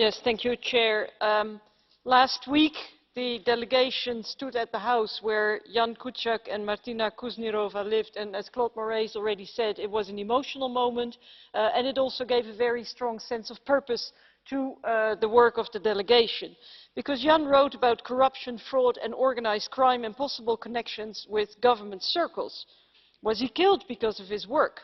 Yes, thank you, Chair. Last week, the delegation stood at the house where Jan Kuciak and Martina Kušnírová lived, and as Claude Moraes already said, it was an emotional moment, and it also gave a very strong sense of purpose to the work of the delegation. Because Jan wrote about corruption, fraud and organised crime and possible connections with government circles. Was he killed because of his work?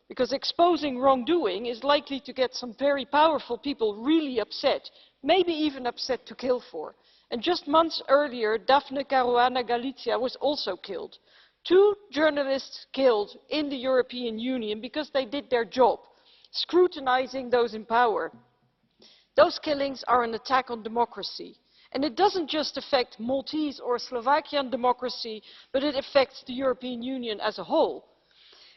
Because exposing wrongdoing is likely to get some very powerful people really upset, maybe even upset to kill for. And just months earlier, Daphne Caruana Galizia was also killed. 2 journalists killed in the European Union because they did their job, scrutinising those in power. Those killings are an attack on democracy. And it doesn't just affect Maltese or Slovakian democracy, but it affects the European Union as a whole.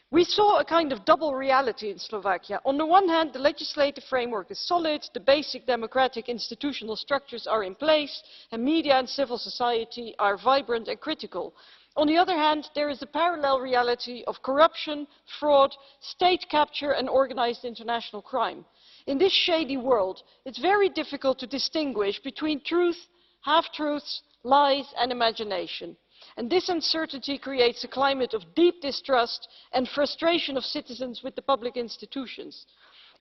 We saw a kind of double reality in Slovakia. On the one hand, the legislative framework is solid, the basic democratic institutional structures are in place, and media and civil society are vibrant and critical. On the other hand, there is the parallel reality of corruption, fraud, state capture and organised international crime. In this shady world, it's very difficult to distinguish between truth, half-truths, lies and imagination. And this uncertainty creates a climate of deep distrust and frustration of citizens with the public institutions.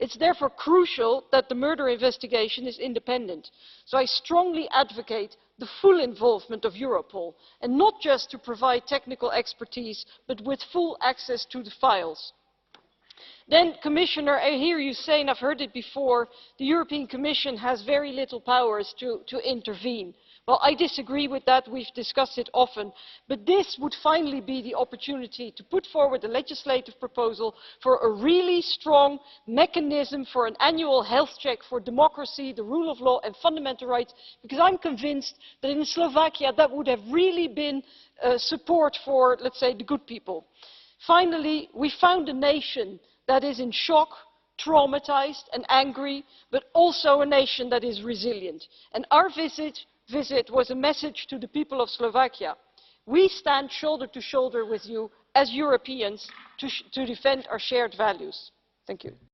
It's therefore crucial that the murder investigation is independent. So I strongly advocate the full involvement of Europol, and not just to provide technical expertise, but with full access to the files. Then, Commissioner, I hear you say, and I've heard it before, the European Commission has very little powers to intervene. Well, I disagree with that, we've discussed it often, but this would finally be the opportunity to put forward a legislative proposal for a really strong mechanism for an annual health check for democracy, the rule of law and fundamental rights, because I'm convinced that in Slovakia that would have really been support for, let's say, the good people. Finally, we found a nation that is in shock, traumatized and angry, but also a nation that is resilient. And our visit was a message to the people of Slovakia. We stand shoulder to shoulder with you as Europeans to defend our shared values. Thank you.